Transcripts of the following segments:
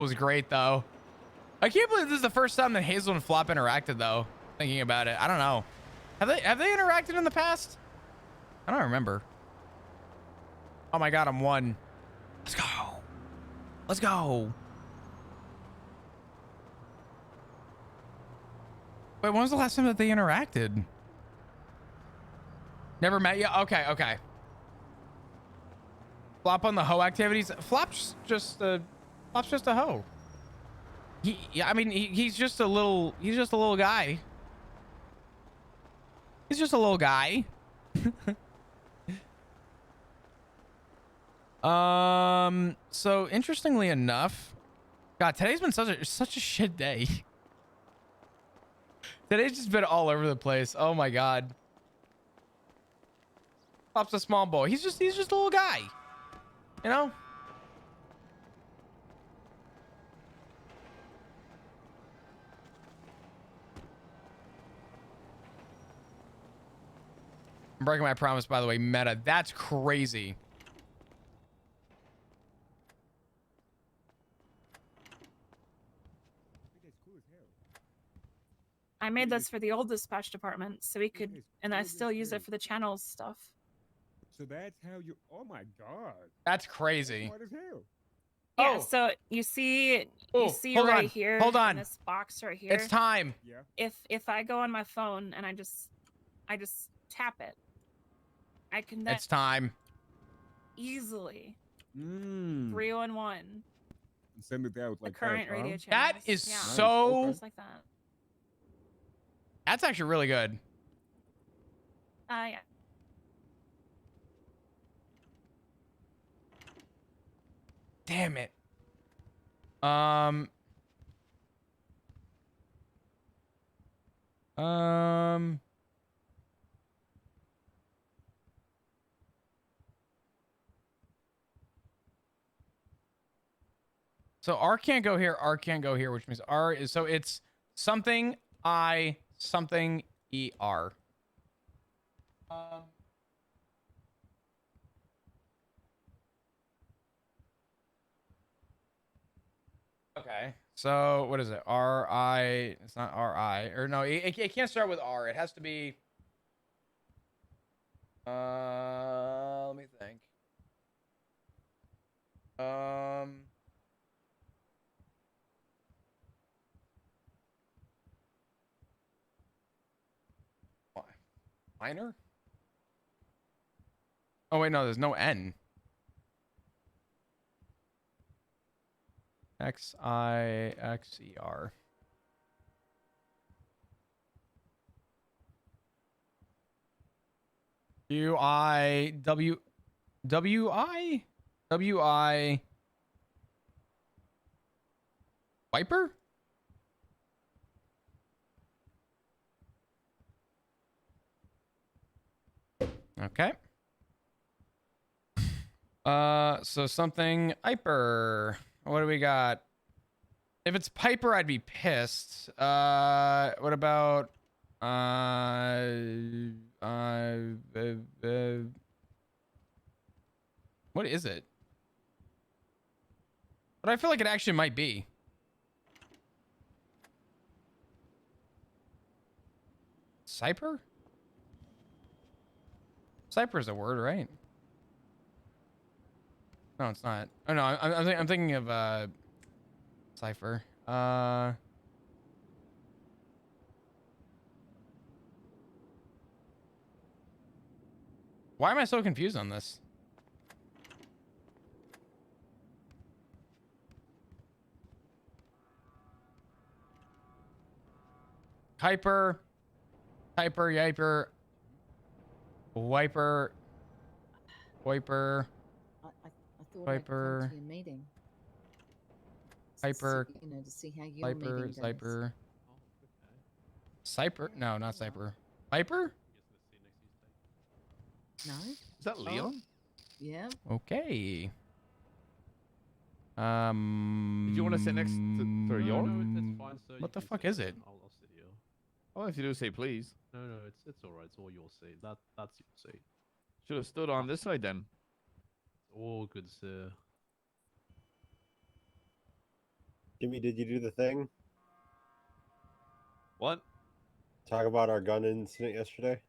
was great though. I can't believe this is the first time that Hazel and Flop interacted though. Thinking about it, I don't know. Have they interacted in the past? I don't remember. Oh my god, I'm one. Let's go. Let's go. Wait, when was the last time that they interacted? Never met you? Okay, okay. Flop on the hoe activities. Flop's just a hoe. Yeah, I mean, he's just a little guy. He's just a little guy. So interestingly enough, God, today's been such a shit day. Today's just been all over the place. Oh my God. Flop's a small boy. He's just a little guy. You know? I'm breaking my promise, by the way, Meta. That's crazy. I made this for the old dispatch department, so we could, and I still use it for the channels stuff. So that's how you. Oh my God. That's crazy. What is hell? Yeah. Oh. So you see Hold right on. here. Hold on. In this box right here. It's time. Yeah. If I go on my phone and I just tap it, I can then It's time. easily 311. Send it out like the current that, radio huh? channels. That is yeah. so. Just like that. That's actually really good. Yeah. Damn it. So R can't go here, R can't go here, which means R is, so it's something I something ER. Okay. So what is it? RI, it's not RI, or no, it can't start with R. It has to be, let me think. Minor? Oh wait, no, there's no N. XIXER. WI Wiper? Okay. So something Hyper. What do we got? If it's Piper, I'd be pissed. What about what is it? But I feel like it actually might be. Cyper? Cyper is a word, right? No, it's not. Oh no, I'm thinking of Cypher. Why am I so confused on this? Hyper, yiper, wiper, wiper, I thought Viper. I'd come to your meeting. Hyper, You know, to see how your Viper, meeting goes. Cyper. Cyper? No, not Cyper. Viper? No? Is that Leon? Yeah. Okay. Did you want to sit next to your? No, that's fine, sir. What the fuck is it? I'll sit here. Oh, if you do say please. No, it's all right. It's all your seat. That's your seat. Should have stood on this side then. It's all good, sir. Jimmy, did you do the thing? What? Talk about our gun incident yesterday?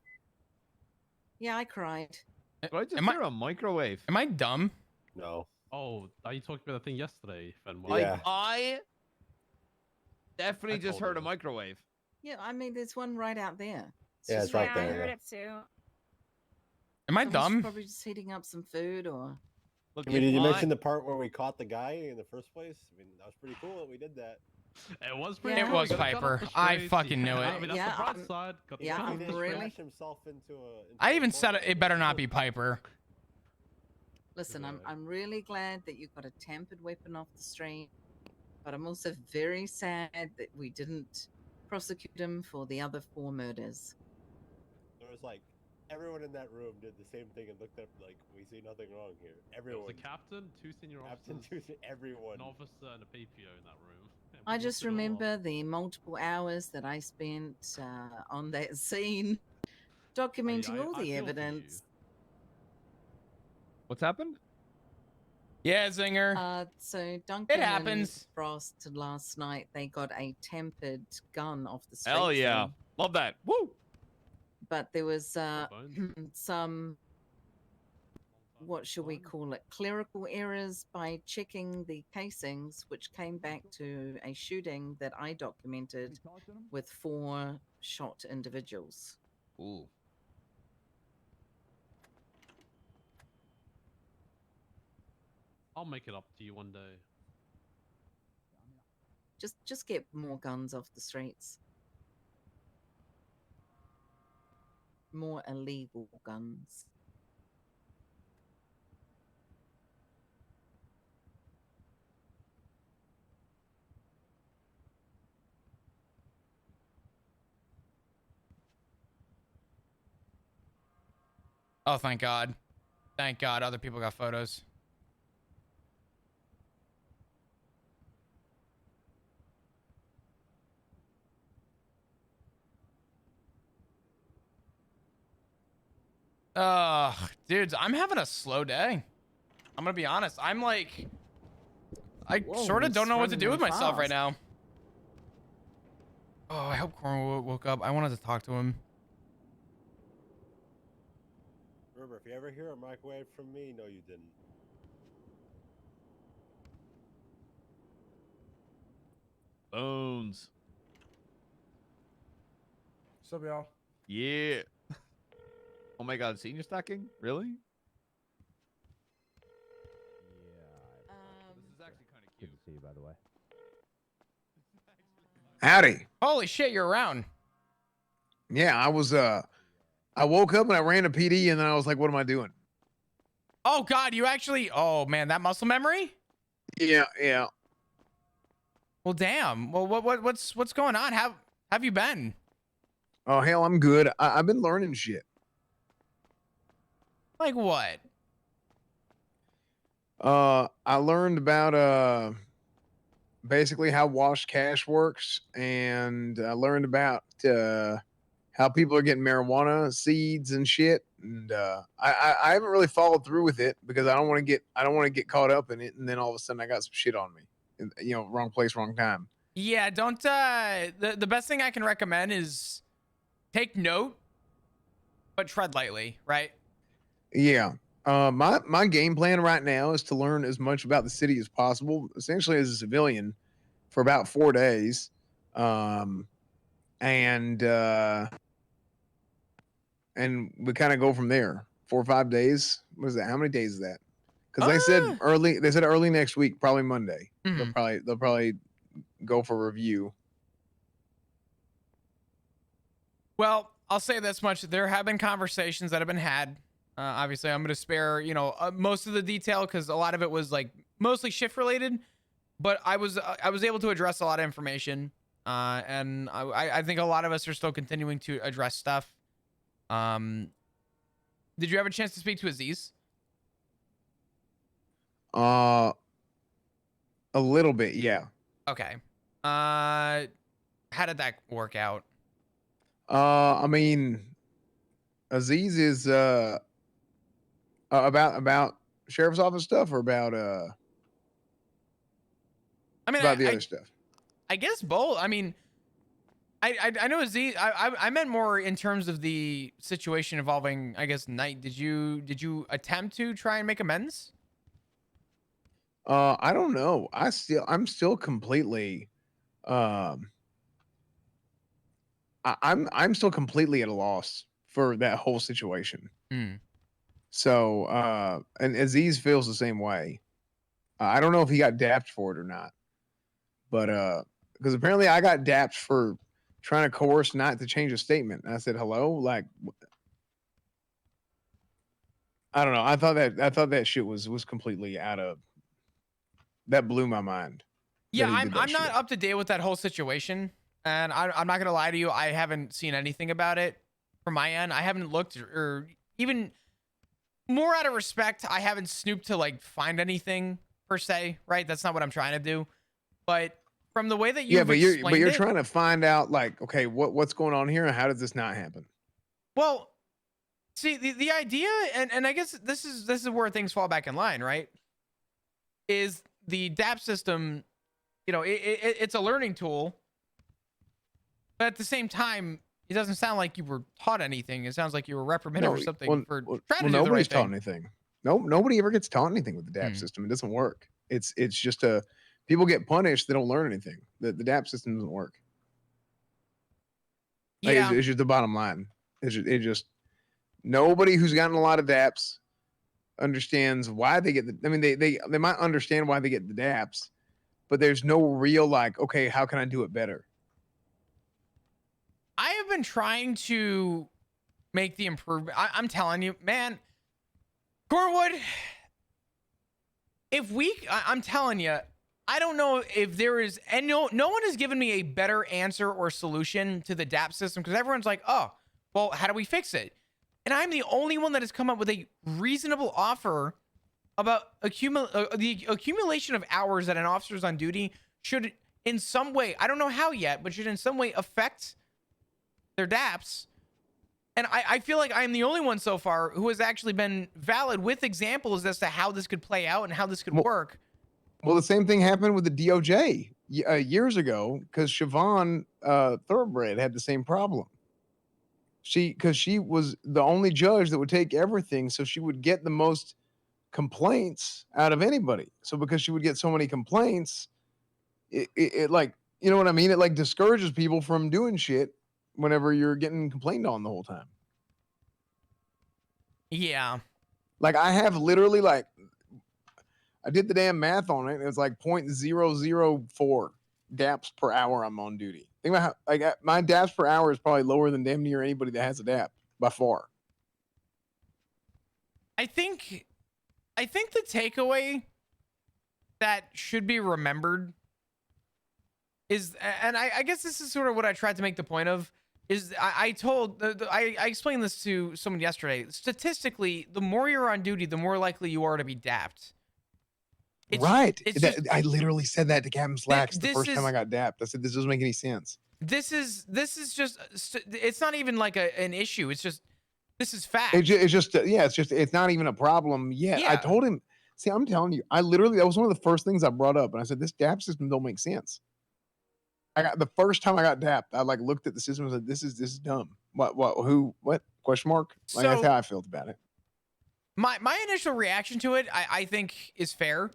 Yeah, I cried. Did I just Am I- hear a microwave? Am I dumb? No. Oh, are you talking about the thing yesterday, Fenway? Yeah. I definitely I just told heard a her. microwave. Yeah, I mean, there's one right out there. Yeah, just it's right Yeah, I there. heard Yeah. it too. Am I Someone's dumb? Probably just heating up some food or. Look, Jimmy, did if you I- mention the part where we caught the guy in the first place? I mean, that was pretty cool that we did that. It was pretty Yeah. It cool. was He got up Piper. the I streets, fucking knew it. I mean, that's Yeah, the bright I'm- side. Got the yeah, gun He I'm didn't really- crash himself into a. I even said it better not be Piper. Listen, Right. I'm really glad that you got a tampered weapon off the street, but I'm also very sad that we didn't prosecute him for the other 4 murders. There was like everyone in that room did the same thing and looked up like we see nothing wrong here. There Everyone. was a captain, 2 senior Captain officers, Tuesday, everyone. an officer, and a PPO in that room. And I we just looked it all up. remember the multiple hours that I spent on that scene, documenting all I the feel for you. evidence. What's happened? Yeah, Zinger. So Duncan happens. and Frost last night, they got a tampered gun off the street. Hell yeah. thing, Love that. Woo! but there was Bones? some, what should we call it, clerical errors by checking the casings, which came back to a shooting that I documented with 4 shot individuals. Ooh. I'll make it up to you one day. Just get more guns off the streets. More illegal guns. Oh, thank God. Thank God other people got photos. Dudes, I'm having a slow day. I'm gonna be honest. I'm like, I Whoa, sort of he's don't know what to running do with really myself right fast. now. Oh, I hope Corn woke up. I wanted to talk to him. Remember, if you ever hear a microwave from me, no, you didn't. Bones. What's up, y'all? Yeah. Oh my God, senior stacking? Really? This is actually kind of cute. Good to see you, by the way. Howdy. Holy shit, you're around. Yeah, I was I woke up and I ran to PD and then I was like, what am I doing? Oh God, you actually. Oh man, that muscle memory. Yeah, yeah. Well, damn. Well, what's going on? How have you been? Oh hell, I'm good. I've been learning shit. Like what? I learned about basically how Wash Cash works, and I learned about how people are getting marijuana seeds and shit. And I haven't really followed through with it because I don't want to get caught up in it, and then all of a sudden I got some shit on me. You know, wrong place, wrong time. Yeah, don't. The best thing I can recommend is take note, but tread lightly, right? Yeah. My game plan right now is to learn as much about the city as possible, essentially as a civilian, for about 4 days, and we kind of go from there. 4 or 5 days. What is that? How many days is that? Because they said early. They said early next week, probably Monday. Mhm. They'll probably go for review. Well, I'll say this much: there have been conversations that have been had. Obviously, I'm going to spare most of the detail because a lot of it was like mostly shift related. But I was able to address a lot of information, and I think a lot of us are still continuing to address stuff. Did you have a chance to speak to Aziz? A little bit, yeah. Okay. How did that work out? I mean, Aziz is about sheriff's office stuff or about I mean, about the other stuff. I guess both. I mean, I know Z. I meant more in terms of the situation involving, I guess, Knight. Did you attempt to try and make amends? I don't know. I'm still completely I'm still completely at a loss for that whole situation. Hmm. So and Aziz feels the same way. I don't know if he got dapped for it or not. But because apparently I got dapped for trying to coerce Knight to change a statement. And I said, hello? Like I don't know. I thought that shit was completely out of that blew my mind. Yeah, that he did that I'm not shit. up to date with that whole situation, and I'm not gonna lie to you. I haven't seen anything about it from my end. I haven't looked, or even more out of respect, I haven't snooped to like find anything per se. Right? That's not what I'm trying to do. But from the way that you've but explained you're it, trying to find out like, okay, what's going on here and how does this not happen? well, see the idea, and I guess this is where things fall back in line, right? Is the DAP system, you know, it's a learning tool, but at the same time, it doesn't sound like you were taught anything. It sounds like you were reprimanded or something for trying to do the nobody's right taught thing. anything. Nobody ever gets taught anything with the DAP system. It doesn't work. It's just people get punished. They don't learn anything. The DAP system doesn't work. Like, Yeah, it's just the bottom line. It just nobody who's gotten a lot of DAPs understands why they get the. I mean, they might understand why they get the DAPs, but there's no real like, okay, how can I do it better? I have been trying to make the improvement. I'm telling you, man, Cornwood, I'm telling you, I don't know if there is, and no one has given me a better answer or solution to the DAP system, because everyone's like, oh, well, how do we fix it? And I'm the only one that has come up with a reasonable offer about the accumulation of hours that an officer's on duty should in some way, I don't know how yet, but should in some way affect their DAPs. And I feel like I'm the only one so far who has actually been valid with examples as to how this could play out and how this could work. Well, the same thing happened with the DOJ years ago because Siobhan Thoroughbred had the same problem. Because she was the only judge that would take everything, so she would get the most complaints out of anybody. So because she would get so many complaints, it like, you know what I mean? It like discourages people from doing shit whenever you're getting complained on the whole time. Yeah. Like I have literally like, I did the damn math on it. And it was like 0.004 DAPs per hour I'm on duty. Think about how like my DAPs per hour is probably lower than damn near anybody that has a DAP by far. I think the takeaway that should be remembered is, and I guess this is sort of what I tried to make the point of, is I explained this to someone yesterday. Statistically, the more you're on duty, the more likely you are to be dapped. Right. I literally said that to Captain Slacks the first time I got dapped. I said, this doesn't make any sense. This is just, it's not even like an issue. It's just, this is fact. It's not even a problem yet. Yeah. I told him, see, I'm telling you, that was one of the first things I brought up. And I said, this DAP system don't make sense. The first time I got dapped, I like looked at the system and said, this is dumb. What question mark? Like, that's how I felt about it. My initial reaction to it, I think is fair.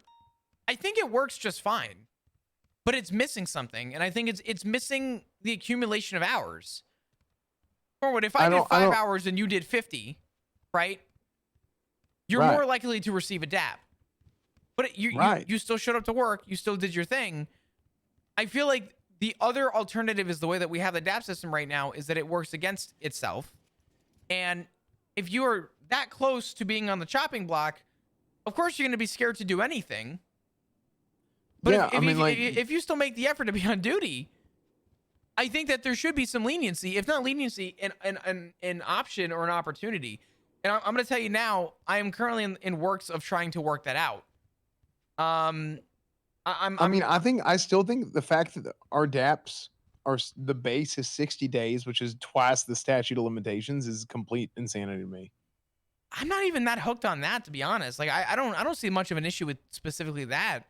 I think it works just fine, but it's missing something, and I think it's missing the accumulation of hours. Or if I did 5 hours and you did 50, right? You're more likely to receive a DAP. But you still showed up to work, you still did your thing. I feel like the other alternative is the way that we have the DAP system right now is that it works against itself. And if you are that close to being on the chopping block, of course you're going to be scared to do anything. But if you still make the effort to be on duty, I think that there should be some leniency, if not leniency, an option or an opportunity. And I'm going to tell you now, I am currently in works of trying to work that out. I still think the fact that our DAPs are the base is 60 days, which is twice the statute of limitations, is complete insanity to me. I'm not even that hooked on that, to be honest. Like I don't see much of an issue with specifically that.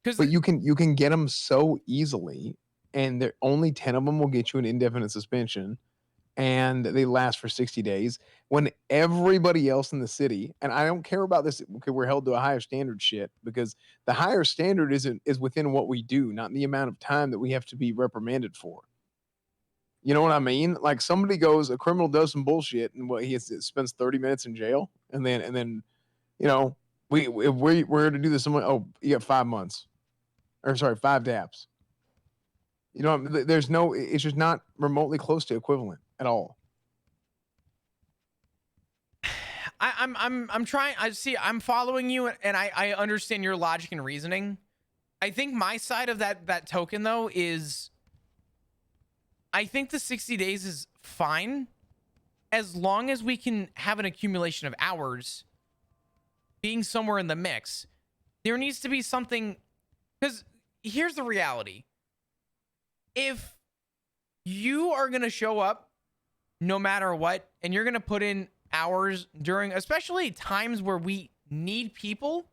Because But you can get them so easily, and there only 10 of them will get you an indefinite suspension, and they last for 60 days. When everybody else in the city, and I don't care about this, okay, we're held to a higher standard shit, because the higher standard is within what we do, not the amount of time that we have to be reprimanded for. You know what I mean? Like somebody goes, a criminal does some bullshit, and what spends 30 minutes in jail, and then you know, if we're to do this, someone, oh, you got 5 months, or sorry, 5 daps. You know, there's no, it's just not remotely close to equivalent at all. I'm trying. I see. I'm following you, and I understand your logic and reasoning. I think my side of that token though is, I think the 60 days is fine, as long as we can have an accumulation of hours being somewhere in the mix. There needs to be something, because here's the reality. If you are going to show up no matter what, and you're going to put in hours during, especially times where we need people,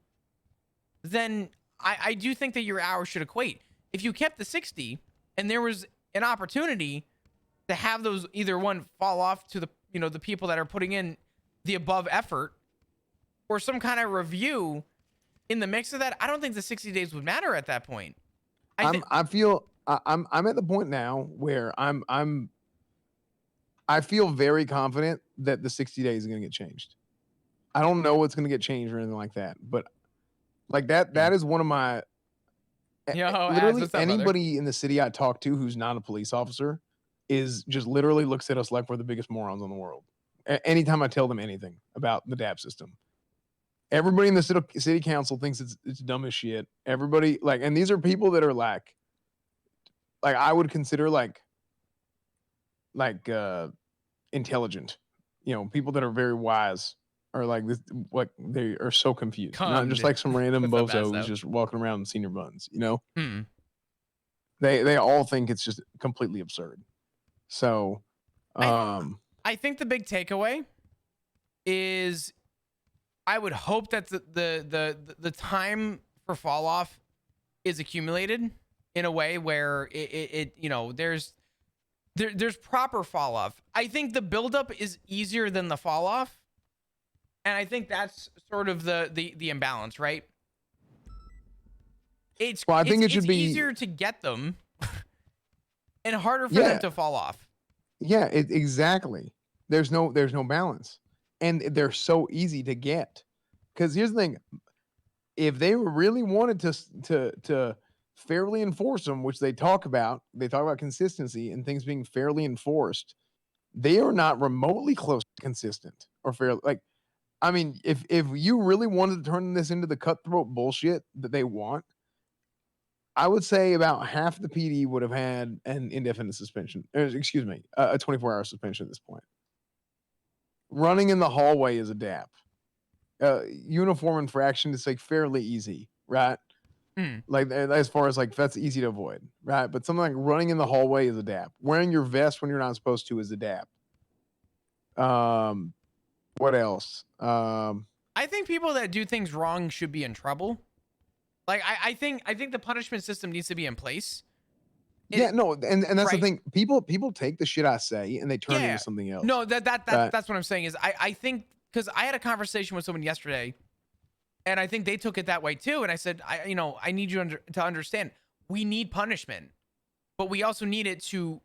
then I do think that your hours should equate. If you kept the 60 and there was an opportunity to have those either one fall off to the, you know, the people that are putting in the above effort, or some kind of review in the mix of that, I don't think the 60 days would matter at that point. I'm at the point now where I feel very confident that the 60 days is going to get changed. I don't know what's going to get changed or anything like that, but like that is one of my, literally what's up, brother? anybody in the city I talk to who's not a police officer is just literally looks at us like we're the biggest morons in the world. Anytime I tell them anything about the DAP system, everybody in the city council thinks it's dumb as shit. Everybody, like, and these are people that are like I would consider like intelligent, you know, people that are very wise, are like this, like they are so confused, not just like some random What's up, bozo who's Azzo? just walking around in senior buns, you know. Hmm. They all think it's just completely absurd. So I think the big takeaway is, I would hope that the time for fall off is accumulated in a way where it you know, there's proper fall off. I think the buildup is easier than the fall off, and I think that's sort of the imbalance, right? I think it should be easier to get them and harder for them to fall off. Yeah, exactly. There's no balance, and they're so easy to get. Because here's the thing: if they really wanted to fairly enforce them, which they talk about consistency and things being fairly enforced, they are not remotely close to consistent or fair. Like, I mean, if you really wanted to turn this into the cutthroat bullshit that they want, I would say about half the PD would have had an indefinite suspension. Excuse me, a 24-hour suspension at this point. Running in the hallway is a DAP. Uniform infraction is like fairly easy, right? Like, as far as like, that's easy to avoid, right? But something like running in the hallway is a DAP. Wearing your vest when you're not supposed to is a DAP. What else? I think people that do things wrong should be in trouble. Like, I think the punishment system needs to be in place. Yeah, no, and that's the thing. People take the shit I say and they turn it into something else. No, that's what I'm saying is, I think, because I had a conversation with someone yesterday, and I think they took it that way too. And I said, I need you to understand, we need punishment, but we also need it to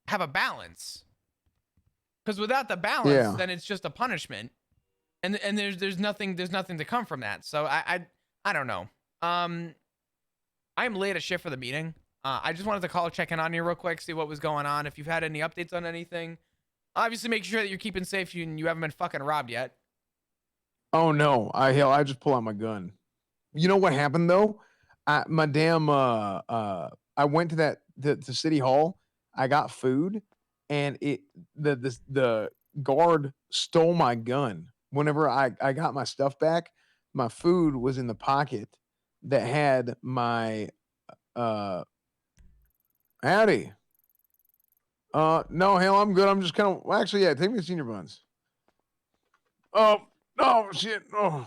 have a balance. Because without the balance, then it's just a punishment, and there's nothing to come from that. So I don't know. I'm late at shift for the meeting. I just wanted to call, check in on you real quick, see what was going on. If you've had any updates on anything, obviously make sure that you're keeping safe and you haven't been fucking robbed yet. Oh no, I just pull out my gun. You know what happened though? I went to the city hall. I got food, and the guard stole my gun. Whenever I got my stuff back, my food was in the pocket that had my howdy. No, hell, I'm good. I'm just kind of, actually, yeah, take me to senior buns. Oh shit. Oh.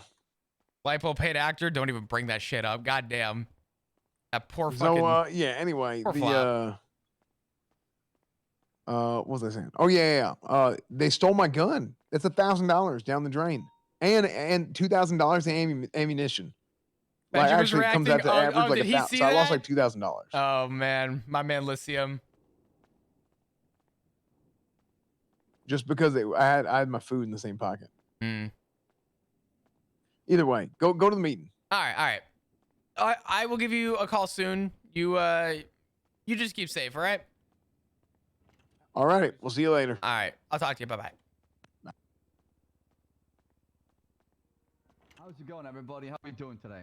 Lipo paid actor, don't even bring that shit up. God damn. That poor So fucking. yeah. Anyway, poor the flop. what was I saying? Oh yeah. They stole my gun. It's $1,000 down the drain, and $2,000 in ammunition. Like Benjamin's actually, it comes reacting. out to Oh, average like did he 1,000. see So I lost that? like $2,000 Oh man, my man Lycium. just because I had my food in the same pocket. Hmm. Either way, go to the meeting. All right. I will give you a call soon. You just keep safe, all right? All right, we'll see you later. All right. I'll talk to you. Bye bye. How's it going, everybody? How are you doing today?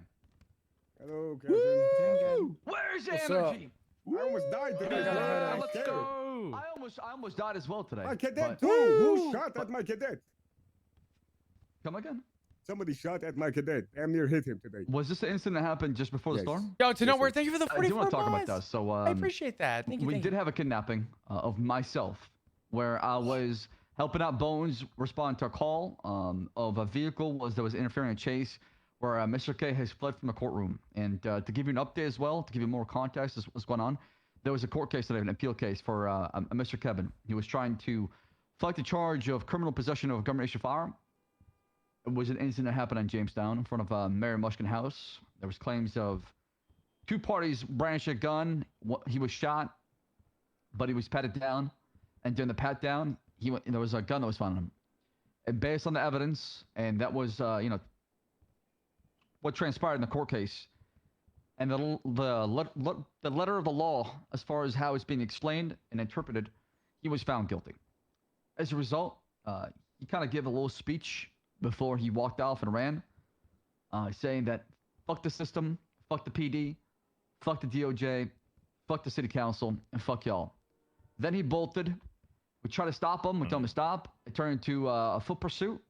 Hello, cousin. Where's your What's energy? I almost died today. got a guys. headache. I'm Let's scared. go. I almost died as well today. My cadet but- too. Who shot at my cadet? Come again? Somebody shot at my cadet. Damn near hit him today. Was this the incident that happened just before the Yes. storm? Yo, to Yes, nowhere. sir. Thank you for the I 44 do want to talk about mods. that. So I appreciate that. Thank you. we thank did you. have a kidnapping of myself, where I was helping out Bones respond to a call of a vehicle that was interfering in a chase, where Mr. K has fled from the courtroom. And to give you an update as well, to give you more context as what's going on, there was a court case today, an appeal case for a Mr. Kevin. He was trying to fight the charge of criminal possession of a government-issued firearm. It was an incident that happened in Jamestown in front of Mary Mushkin House. There was claims of two parties brandished a gun. He was shot, but he was patted down. And during the pat down, there was a gun that was found on him. And based on the evidence, and that was, what transpired in the court case, and the letter of the law, as far as how it's being explained and interpreted, he was found guilty. As a result, he kind of gave a little speech before he walked off and ran, saying that fuck the system, fuck the PD, fuck the DOJ, fuck the city council, and fuck y'all. Then he bolted. We tried to stop him. We told him to stop. It turned into a foot pursuit.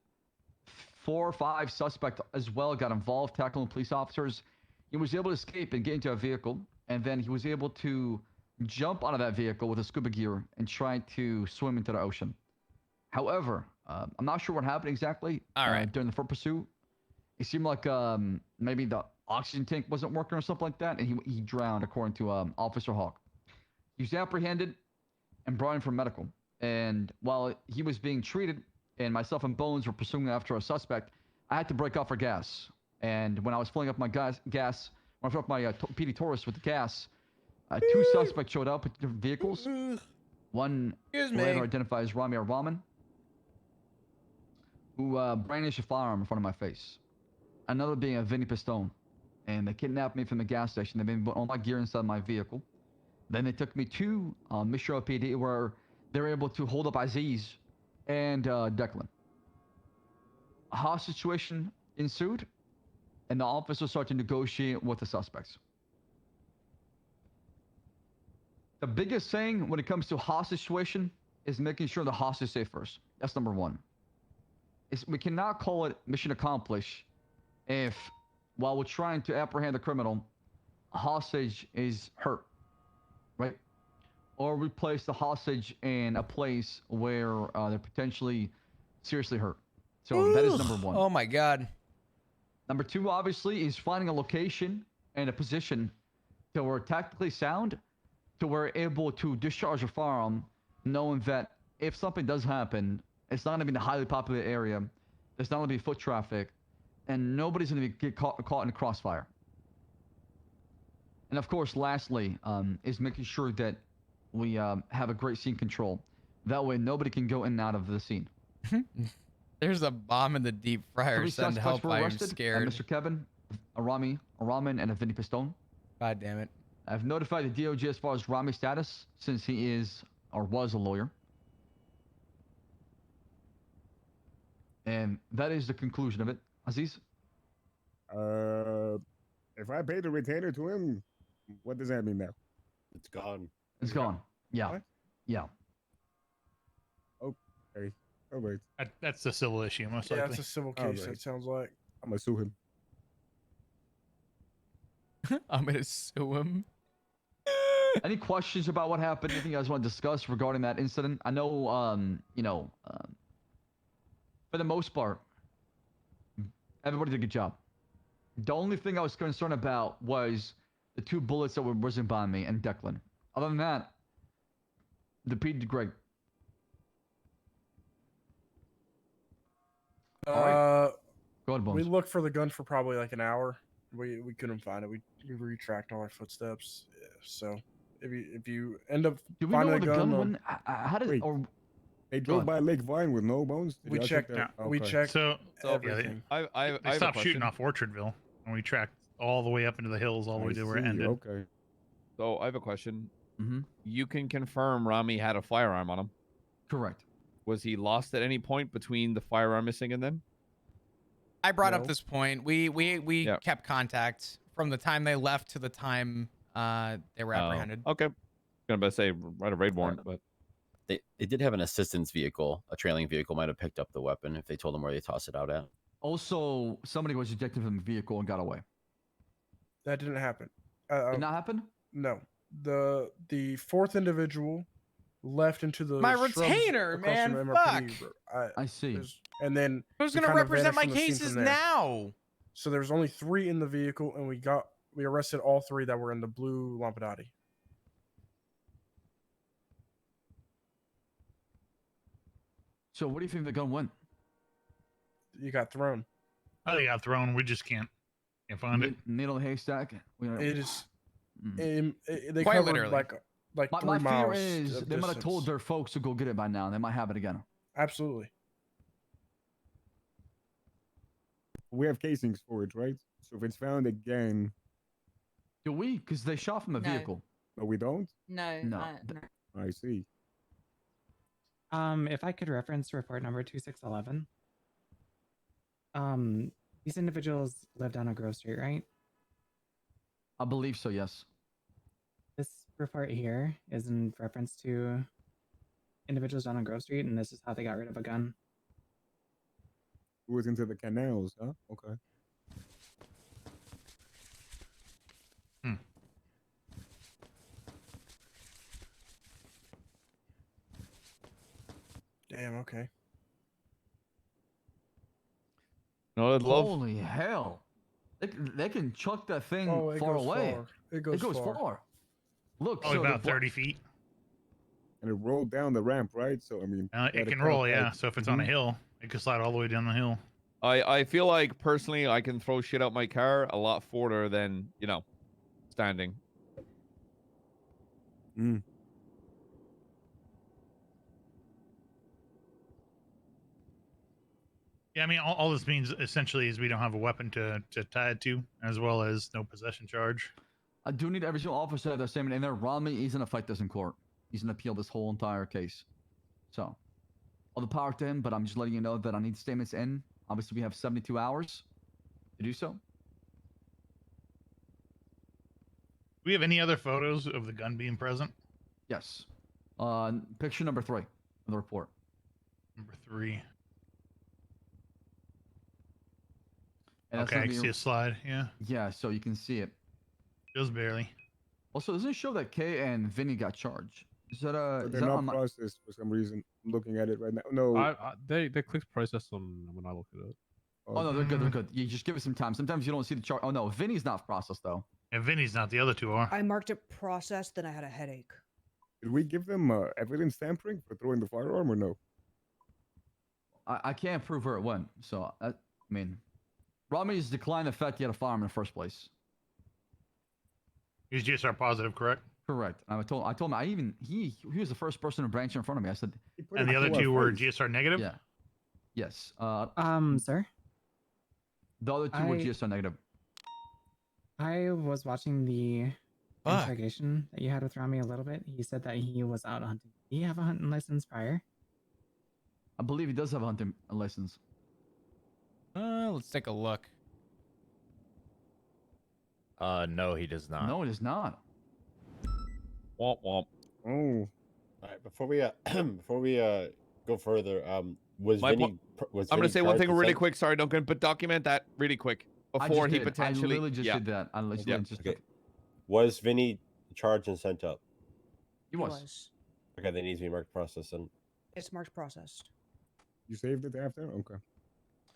4 or 5 suspects as well got involved, tackling police officers. He was able to escape and get into a vehicle, and then he was able to jump out of that vehicle with a scuba gear and try to swim into the ocean. However, I'm not sure what happened exactly during the foot pursuit. It seemed like maybe the oxygen tank wasn't working or something like that, and he drowned, according to Officer Hawk. He was apprehended and brought in for medical. And while he was being treated, and myself and Bones were pursuing after a suspect, I had to break off for gas. And when I was filling up my gas, when I filled up my PD Taurus with the gas, 2 suspects showed up with different vehicles. One later identified as Rami or Raman, who brandished a firearm in front of my face. Another being a Vinny Pistone. And they kidnapped me from the gas station. They made all my gear inside my vehicle. Then they took me to Mission PD, where they were able to hold up Aziz and Declan. A hostage situation ensued, and the officers started to negotiate with the suspects. The biggest thing when it comes to hostage situation is making sure the hostage is safe first. That's number 1. We cannot call it mission accomplished if, while we're trying to apprehend the criminal, a hostage is hurt, right? Or we place the hostage in a place where they're potentially seriously hurt. So that is number 1. Oh my god. Number 2, obviously, is finding a location and a position that we're tactically sound, to where we're able to discharge a firearm, knowing that if something does happen, it's not going to be in a highly populated area, there's not going to be foot traffic, and nobody's going to get caught in a crossfire. And of course, lastly, is making sure that we have a great scene control. That way, nobody can go in and out of the scene. There's a bomb in the deep fryer. 3 Send suspects help. were I'm arrested. scared. Mr. Kevin, a Raman, and a Vinny Pistone. God damn it. I've notified the DOJ as far as Rami's status, since he is or was a lawyer. And that is the conclusion of it. Aziz? If I pay the retainer to him, what does that mean now? It's gone. It's gone. Yeah. What? Yeah. Okay. Oh wait, That's the civil issue, most Yeah, likely. it's a civil All case. right. It sounds like. I'm gonna sue him. I'm gonna sue him. Any questions about what happened? Anything you guys want to discuss regarding that incident? I know, for the most part, everybody did a good job. The only thing I was concerned about was the 2 bullets that were whizzing by me, and Declan. Other than that, the P did great. All right. Go ahead, We Bones. looked for the gun for probably like an hour. We couldn't find it. We retracked all our footsteps. Yeah, so if you end up Do we know finding where a the gun, gun went? How did Wait. or They Go drove on. by Lake Vine with no bones. Did we y'all checked. check that? We Okay. checked So everything. I they have a stopped shooting question. off Orchardville, and we tracked all the way up into the hills, all the way I to where it see, ended. Okay. So I have a question. Mm-hmm. You can confirm Rami had a firearm on him. Correct. Was he lost at any point between the firearm missing and them? I brought up No. this point. We Yeah. kept contact from the time they left to the time they were apprehended. Okay. Gonna say write a raid warrant, but They did have an assistance vehicle. A trailing vehicle might have picked up the weapon if they told them where they tossed it out at. Also, somebody was ejected from the vehicle and got away. That didn't happen. Did not happen? No. The fourth individual left into the My shrubs retainer, across man, from fuck. MRPD. I see. And then Who's he gonna kind of represent vanished my from the scene cases from there. now? So there was only 3 in the vehicle, and we arrested all 3 that were in the blue Lampadati. So where do you think the gun went? You got thrown. Oh, they got thrown. We just can't find it. Needle in a haystack. It is. Mm. They Quite covered literally. like My 3 fear miles. is of they might have told distance. their folks to go get it by now. They might have it again. Absolutely. We have casings for it, right? So if it's found again, Do we? Because they shot from the No. vehicle. no, we don't. No. No. no. I see. If I could reference report number 2611. These individuals live down on Grove Street, right? I believe so, yes. This report here is in reference to individuals down on Grove Street, and this is how they got rid of a gun. It was into the canals, huh? Okay. Damn. Okay. no, I'd love. Holy hell. They can chuck that thing Oh, it far goes away. far. It goes far. Look, Probably so the about 30 feet. And it rolled down the ramp, right? So I mean, It let can cut roll, back. yeah. So if it's on a hill, it can slide all the way down the hill. I feel like personally I can throw shit out my car a lot further than standing. Mm. Yeah, I mean, all this means essentially is we don't have a weapon to tie it to, as well as no possession charge. I do need every single officer to have their statement in there. Rami, he's gonna fight this in court. He's gonna appeal this whole entire case. So, all the power to him, but I'm just letting you know that I need statements in. Obviously, we have 72 hours to do so. Do we have any other photos of the gun being present? Yes. Picture number 3 of the report. Number 3. And that's Okay, I gonna can be- see a slide. Yeah, Yeah, so you can see it. just barely. Also, doesn't it show that Kay and Vinny got charged? Is that But is they're that not on my... processed for some reason. I'm looking at it right now. No. They clicked process on when I look at it. Oh no, they're good. They're good. You just give it some time. Sometimes you don't see the chart. Oh no, Vinny's not processed though. And Vinny's not. The other 2 are. I marked it processed, then I had a headache. Did we give them evidence tampering for throwing the firearm or no? I can't prove where it went. So I mean, Rami's declined the fact he had a firearm in the first place. He's GSR positive, correct? Correct. I told him. He was the first person to branch in front of me. I said, And the other 2 were GSR negative. yeah, yes. Sir. The other 2 were GSR negative. I was watching the interrogation that you had with Rami a little bit. He said that he was out hunting. Did he have a hunting license prior? I believe he does have a hunting license. Let's take a look. No, he does not. No, it is not. Womp womp. Oh. All right, before we go further, was My Vinny? po- Was I'm gonna Vinny say one charged thing with really some- quick. Sorry, Duncan, but document that really quick before he potentially. I literally just yeah. did that. I literally Yeah. just Okay. Was Vinny charged and sent up? He was. Okay, they need to be marked process and. It's marked processed. You saved it after? Okay.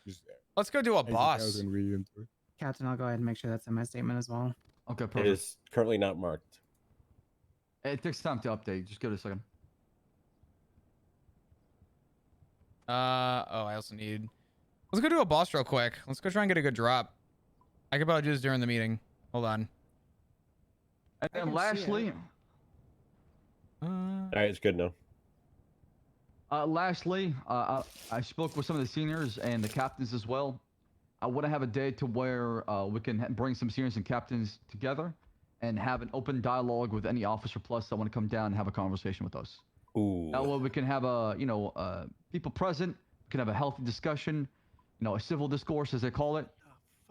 Just Let's go do a exit boss. out and read into it. Captain, I'll go ahead and make sure that's in my statement as well. Okay, It perfect. is currently not marked. It takes time to update. Just give it a second. Oh, I also need. Let's go do a boss real quick. Let's go try and get a good drop. I could probably do this during the meeting. Hold on. And then lastly, All right, it's good now. lastly, I spoke with some of the seniors and the captains as well. I want to have a day to where we can bring some seniors and captains together and have an open dialogue with any officer plus that want to come down and have a conversation with us. Ooh. That way we can have people present. We can have a healthy discussion, a civil discourse as they call it.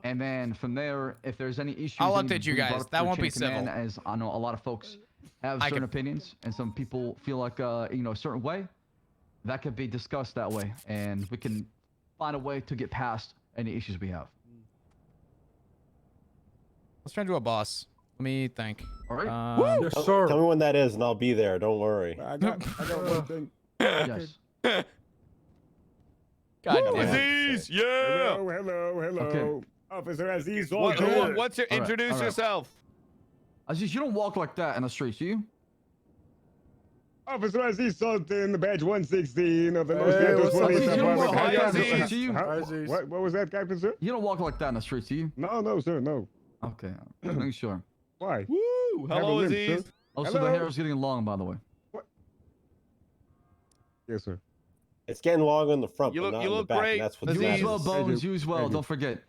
And then from there, if there's any issues, I'll that need update to you be brought guys. up That to the won't chain be of command, civil. as I know a lot of folks have certain opinions, and some people feel like a certain way. That could be discussed that way, and we can find a way to get past any issues we have. Let's try and do a boss. Let me think. All right. Yes, sir. Tell me when that is, and I'll be there. Don't worry. I got one thing. Yes. God Woo! damn it. Aziz, yeah. Hello. Okay. Officer Aziz, What's your All right, introduce all right. yourself? Aziz, you don't walk like that in the streets, do you? Officer Aziz Sultan, badge 116 of the Hey, Los Santos what's up, Police Aziz? Department. Hi, How Aziz. you- Hi, Huh? Aziz. What was that, Captain, sir? You don't walk like that in the streets, do you? No, sir, no. Okay. Make sure. Why? Woo! Have a Hello, limp, Aziz. sir. Also, Hello? the hair is getting long, by the way. Yes, sir. It's getting long on the front, You but look- not you on the look back. great. And that's what You as well, matters. Bones. You as well. Thank you. Don't forget.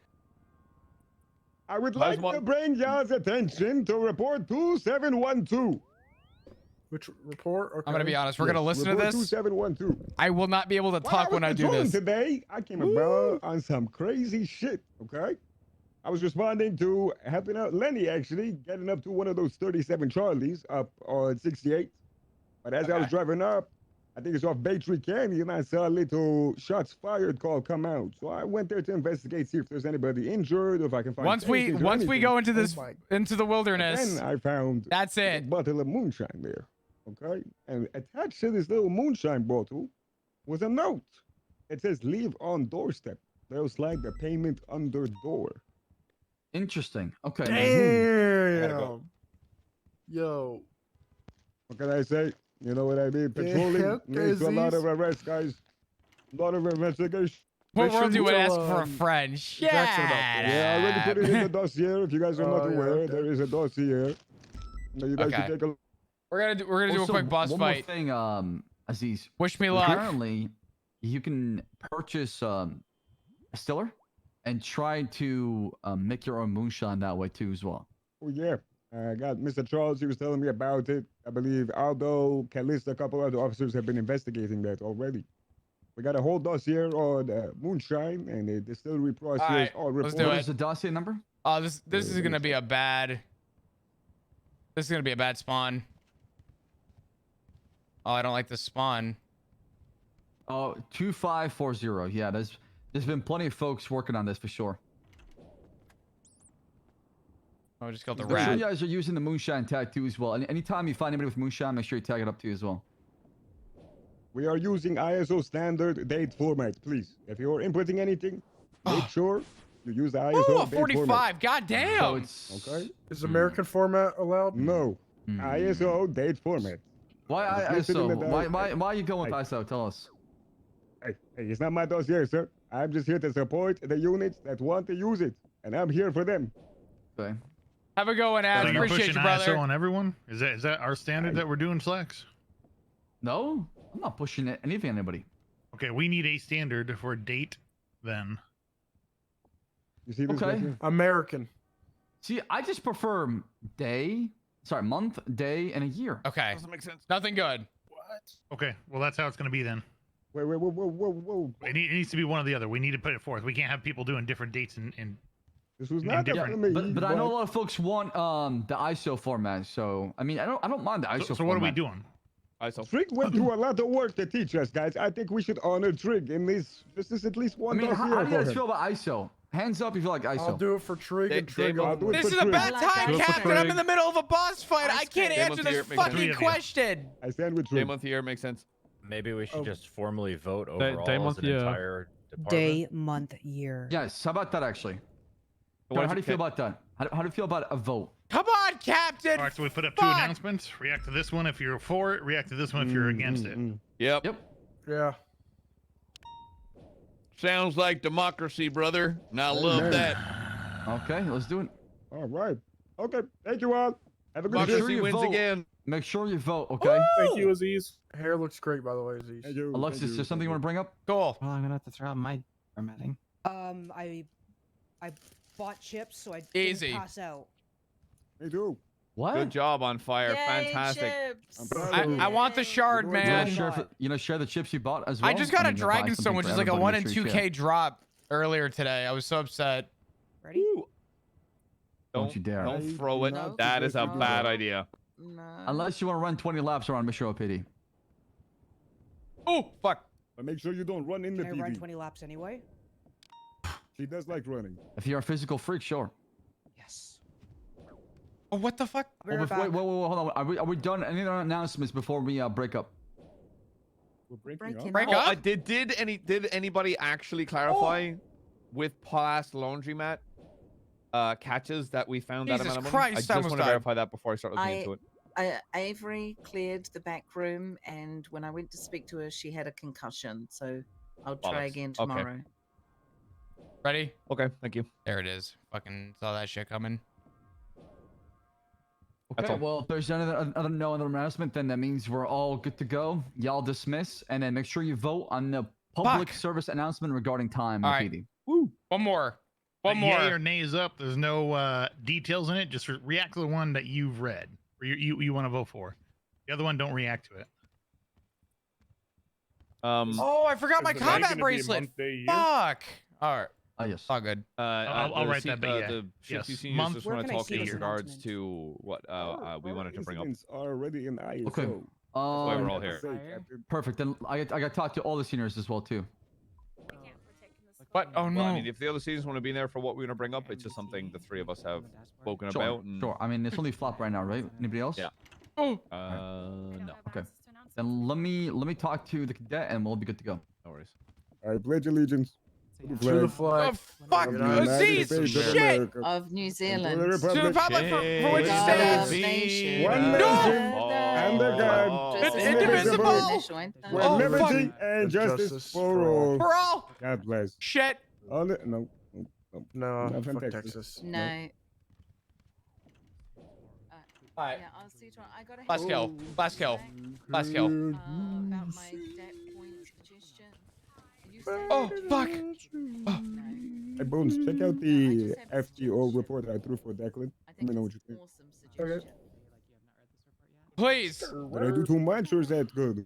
I would How's like to bring y'all's attention to report 2712. Which report? Okay. I'm gonna be honest. We're gonna listen to report this. 2712. I will not be able to talk when I do patrolling this. Today, I came about on some crazy shit, okay? I was responding to helping out Lenny, actually, getting up to one of those 37 Charlies up on 68. But as I was driving up, I think it's off Bay Tree Canyon, I saw a little shots fired call come out. So I went there to investigate, see if there's anybody injured, if I can find Once we anything or anything. go into this my- into the wilderness, Then I found that's a it. bottle of moonshine there, okay? And attached to this little moonshine bottle was a note. It says, leave on doorstep. They'll slide the payment under door. Interesting. Okay. Damn. Yo. What can I say? You know what I mean? Patrolling okay, leads to a lot Aziz. of arrests, guys. A lot of investigation. What Make sure world do you you tell, ask for a friend? Jackson about this. Yeah, I already put it in the dossier. If you guys are not Oh, yeah, aware, okay. there is a dossier. Now you guys Okay. can take a look. We're gonna do a Also, quick boss one fight. more thing, Aziz. Wish me luck. Apparently, you can purchase a stiller and try to make your own moonshine that way too as well. Oh, yeah. I got Mr. Charles. He was telling me about it. I believe Aldo, Calista, a couple other officers have been investigating that already. We got a whole dossier on moonshine and the distillery process. right, all let's reported. do What it. is the dossier number? Oh, this is gonna be a bad. This is gonna be a bad spawn. Oh, I don't like this spawn. Oh, 2540. Yeah, there's been plenty of folks working on this for sure. Oh, I just got the Make sure rat. you guys are using the moonshine tag too as well. Anytime you find anybody with moonshine, make sure you tag it up too as well. We are using ISO standard date format, please. If you're inputting anything, make sure you use the ISO Oh, a date 45. format. God damn. So it's Okay? Is American format allowed? No. ISO date format. Why It's listed in ISO? the Why are you going with Hey. ISO? Tell us. Hey, it's not my dossier, sir. I'm just here to support the units that want to use it, and I'm here for them. Okay. Have a go and Ash. So you're Appreciate pushing you, brother. ISO on everyone? Is that our standard that we're doing, Flex? No, I'm not pushing anything on anybody. Okay, we need a standard for a date then. You see this? Okay. right here? American. See, I just prefer month, day, and a year. Okay. Doesn't make sense. Nothing good. Okay, well that's how it's going to be then. Wait, whoa. It needs to be one or the other. We need to put it forth. We can't have people doing different dates and This was Yeah, not different. for me. But I know a lot of folks want the ISO format. So I mean, I don't mind the ISO. so what are we format. doing? ISO. Trig went through a lot of work to teach us, guys. I think we should honor Trig in this. This is at least I one mean, how dossier do you for guys him. feel about ISO? Hands up if you like ISO. I'll do it for Trig and Trig. I'll do it This for is a Trig. bad like time, that. Captain. I'm in the middle of a boss fight. I can't Same answer with this your- makes sense. fucking question. I stand with Day Trig. month year makes sense. Maybe we should Oh. just formally vote Day- overall day, as month, an yeah. entire department. Day, month, year. Yes. How about that actually? How do you feel about that? How do you feel about a vote? Come on, Captain. All right, so we put up Fuck. 2 announcements. React to this one if you're for it. React to this one if you're against it. Yep. Yeah. Sounds like democracy, brother. And I love Amen. that. Okay, let's do it. All right. Okay. Thank you all. Have a good Democracy sure you wins vote. again. Make sure you vote, okay? Thank you, Aziz. Hair looks great, by the way, Aziz. Thank you. Alexis, Thank you. there's something you want to bring up? Cool. Well, I'm gonna have to throw out my formatting. I bought chips, so I Easy. didn't pass out. Me too. What? Good job on fire. Yay, Fantastic. chips. I want the shard, You're You doing know, man. great. share the chips you bought as well. I just got a mean, you'll buy Dragonstone, something which for is like a everybody, 1 make in sure you 2K share. drop earlier today. I was so upset. Ready? Don't you dare. Don't throw it. No. That is a No. bad idea. No. Unless you want to run 20 laps around Mission OPD. Oh, fuck. But make sure you don't run in the Can I run PD. 20 laps anyway? She does like running. If you're a physical freak, sure. Yes. Oh, what the fuck? I'll be right back. Wait, hold on. Are we done? Any other announcements before we break up? We're breaking Breaking up. Break Oh, up? did anybody actually clarify with past laundromat catches that we found that Jesus amount of money? Christ, I just almost want to died. verify that before I start looking into it. Avery cleared the back room, and when I went to speak to her, she had a concussion. So I'll try Bollocks. again Okay. tomorrow. Ready? Okay, thank you. There it is. Fucking saw that shit coming. That's Okay, all. well, if there's no other announcement, then that means we're all good to go. Y'all dismiss, and then make sure you vote on the public service announcement regarding time. All right. PD. Woo. One more. One more. Yay or nay is up. There's no details in it. Just react to the one that you've read or you want to vote for. The other one, don't react to it. Oh, I forgot my Is the night combat gonna be a bracelet. month, day, year? Fuck. All right. Oh, yes. All good. I'll write that, but yeah. The Yes. shifty seniors Month. just Where want to can I talk see in this regards announcement? to what we wanted to bring up. Incidents are already in the ISO. Okay. That's why we're all here. Say, Captain. Perfect. Then I got to talk to all the seniors as well too. What? Oh no. Well, I mean, if the other seniors want to be there for what we're going to bring up, it's just something the three of us have spoken Sure. about. And, Sure. I mean, it's only flop right now, right? Anybody else? Yeah. Oh. No. Okay. Then let me talk to the cadet, and we'll be good to go. No worries. All right, pledge allegiance. To the flag. Oh, fuck. of the United Aziz. States of Shit. America, Of New and to Zealand. the To the republic public for which God stands. of nations. One nation, under God, It's indivisible, indivisible. with Oh, liberty fuck. and justice for all. For all. God bless. Shit. No, no. No, Not from fuck Texas. Texas. No. All right. Yeah, I'll see you tomorrow. I got a Last kill. Last kill. Last kill. about my stat point suggestion. You said Oh, fuck. Hey, Bones, check out the FGO report I threw for Declan. Let me know what you think. awesome suggestion. Please. Did I do too much or is that good?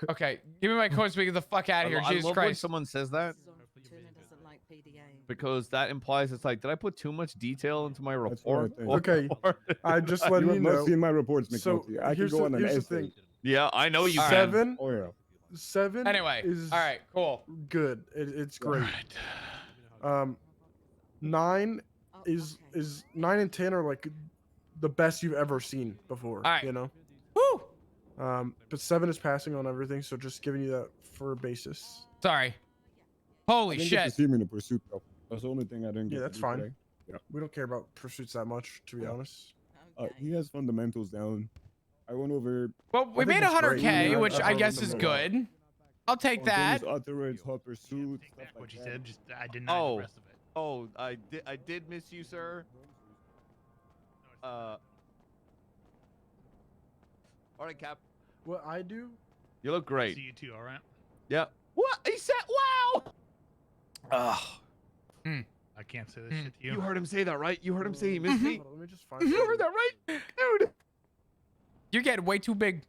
Okay. Give me my coins so we get the fuck out of here. I Jesus love when Christ. someone says that Turner doesn't like PDA. because that implies it's like, did I put too much detail into my That's what I report? think. Okay, I just let You you have not know. seen my reports, So McNulty. I can here's go on an here's the essay. thing. Yeah, I know you All right. can. Seven. Oh, yeah. 7 Anyway. is All right. Cool. good. It's great. 9 is 9 and 10 are like the best you've ever seen before. All right. You know. Woo. But 7 is passing on everything, so just giving you that for a basis. Sorry. I Holy didn't get to shit. see him in the pursuit, though. That's the only thing I didn't get Yeah, to that's do fine. today. Yeah. We don't care about pursuits that much, to be honest. He has fundamentals down. I went over. Well, we I think made it's great. 100K, Yeah, which I've I heard guess them is a lot. good. I'll take that. Utterance, hot pursuit, stuff What like you that. said, just I denied Oh. the rest of it. Oh, I did miss you, sir. All right, Cap. What I do? You look great. See you too. All right. Yeah. What? He said, wow. I can't say this shit to you. You heard him say that, right? You heard him say he missed me. Hold on, let me just find You heard something. that, right? Dude. You're getting way too big.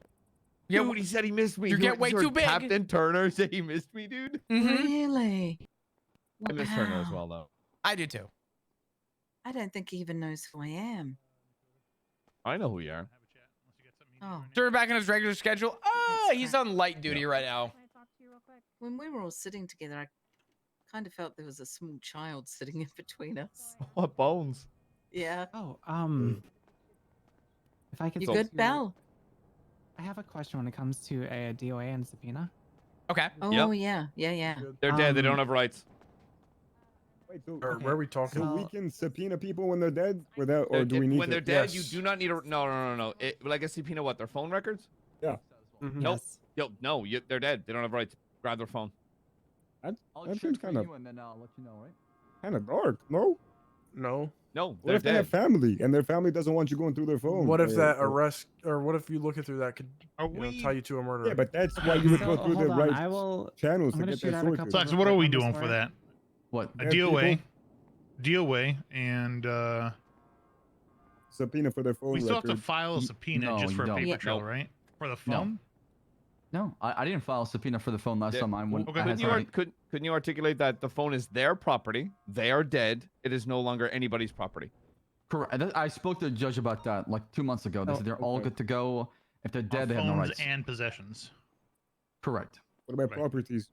Dude, he said he missed me. You get way heard too big. Captain Turner say he missed me, dude. Mm-hmm. Really? I miss Turner as Wow. well, though. I do too. I don't think he even knows who I am. I know who you are. Oh. Turn back in his regular schedule. He's on light duty right now. When we were all sitting together, I kind of felt there was a small child sitting in between us. What bones? Yeah. Oh, if I could. You speak good, to- Belle? I have a question when it comes to a DOA and subpoena. Okay. Oh, yeah. Yeah, yeah. They're dead. They Um, don't have rights. Wait, so, Or where are we talking? so we can subpoena people when they're dead without, or do we If- need when to? they're dead, you do not need a no. Like a subpoena, what? Their phone records? Yeah. Nope. No, they're dead. They don't have a right to grab their phone. That I'll seems check for kind of you and then I'll let you know, right? kind of dark. No. No. No, What they're if they have dead. family and their family doesn't want you going through their phone? What if that or- arrest, or what if you looking through that could tie you to a murder? Yeah, but that's why you would go through the hold on, right I will. channels I'm to gonna get shoot that out a sorted. couple So what are we breadcrumbs doing for for it. that? What? A Dead people? DOA, and Subpoena for their phone we still have to record. file a subpoena No, just you for a don't. paper Yeah. trail, Nope. right? For the No. phone? No, I didn't file a subpoena for the phone last time. I went. I had Couldn't you, somebody- couldn't you articulate that the phone is their property? They are dead. It is no longer anybody's property. Correct. I spoke to the judge about that like 2 months ago. They Oh, said they're all okay. good to go. If they're On dead, they have no phones rights. and possessions. Correct. What about Right. properties?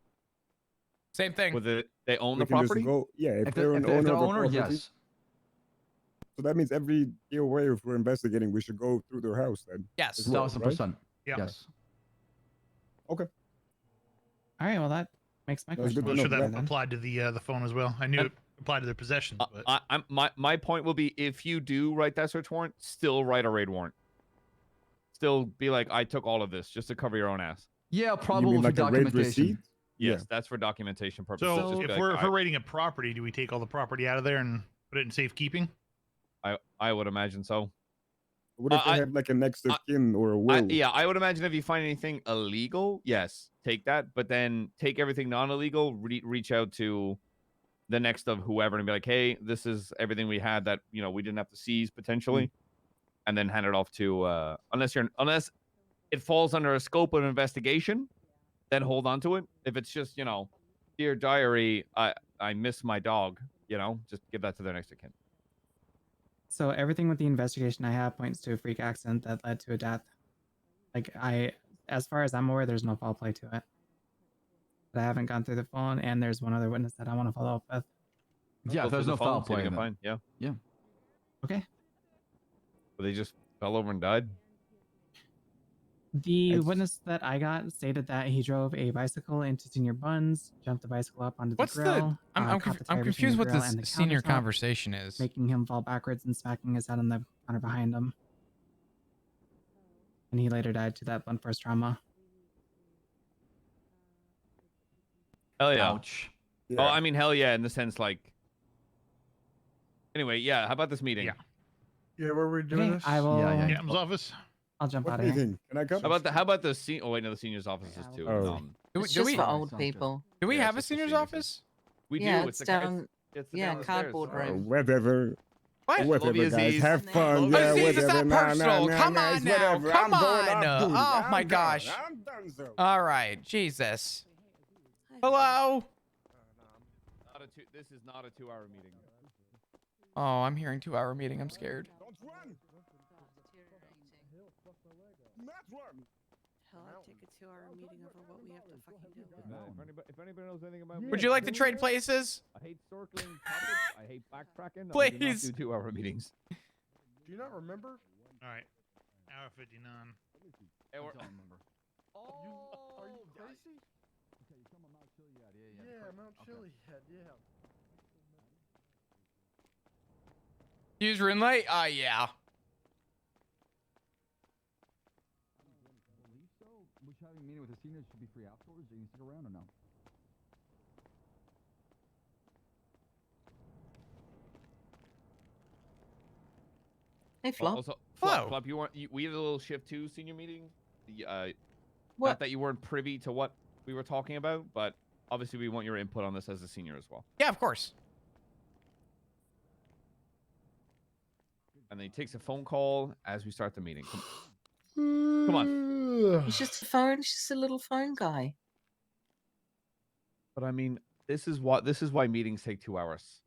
Same thing. With it, they own We the can just property. go. Yeah, if If they're an if owner they're of a owner, property. yes. So that means every DOA, if we're investigating, we should go through their house then. Yes. as well, 1000%. Yeah. Yes. Okay. All right. Well, that makes my That's question. good I'm to sure know. that then. applied to the phone as well. I knew it applied to their possessions, but My point will be, if you do write that search warrant, still write a raid warrant. Still be like, I took all of this just to cover your own ass. Yeah, You probably mean for like a raid documentation. receipt? Yes, Yeah. that's for documentation purposes. so Just be if like, we're raiding a property, do we take all the property out of there and put it in safekeeping? I would imagine so. What if they I- have like a next of kin or a will? Yeah, I would imagine if you find anything illegal, yes, take that. But then take everything non-illegal, reach out to the next of whoever and be like, hey, this is everything we had that we didn't have to seize potentially, and then hand it off to unless it falls under a scope of investigation, then hold on to it. If it's just dear diary, I miss my dog, just give that to their next of kin. So everything with the investigation I have points to a freak accident that led to a death. Like as far as I'm aware, there's no foul play to it. But I haven't gone through the phone, and there's one other witness that I want to follow up with. Yeah, Go if there's through no the phone, foul see if you play. can then- find. Yeah. Yeah. Okay. But they just fell over and died. The It's- witness that I got stated that he drove a bicycle into Senior Buns, jumped the bicycle up onto the What's grill. the? I'm caught the I'm tire between confused the what grill this and the senior countertop, conversation is. making him fall backwards and smacking his head on the counter behind him. And he later died to that blunt force trauma. Hell yeah. Ouch. Yeah. Oh, I mean, hell yeah, in the sense like. Anyway, yeah. How about this meeting? Yeah. Yeah, where we're doing Okay, this? I will. Yeah. Captain's office. I'll jump What out do of you here. think? Can I come? How about the Oh wait, no, the senior's offices too. Oh. Do we, It's do just we, for Oh, old sounds good. people. do we Yeah, have a it's just for senior's seniors. office? We Yeah, do. it's the down. It's the Yeah, downstairs. cardboard room. Whatever. What? Love Whatever, you, guys. Aziz. Have fun. Oh, Yeah, Aziz, whatever. it's not Nah, personal. nah, Come nah, on it's now. whatever. Come I'm going on. off duty. Oh, I'm my done. gosh. I'm done, so. All right, Jesus. Hello. This is not a 2-hour meeting. Oh, I'm hearing 2-hour meeting. I'm scared. Don't run. Not run. Hell, I'd take a 2-hour meeting over what we have to fucking do. If anybody knows anything about Would you like to trade places? I hate circling topics. I hate backtracking. Please. I do not do 2-hour meetings. Do you not remember? All right. Hour 59. Hey, we're- Are you crazy? Yeah, Mount Chiliad, yeah. Use rune light? Yeah. Which having a meeting with the seniors should be free afterwards. You can stick around or no? Hey, Flop. Also, Hello. Flop, we had a little shift 2 senior meeting. Not What? that you weren't privy to what we were talking about, but obviously we want your input on this as a senior as well. Yeah, of course. And then he takes a phone call as we start the meeting. Come on. He's just a phone. He's just a little phone guy. But I mean, this is why meetings take 2 hours.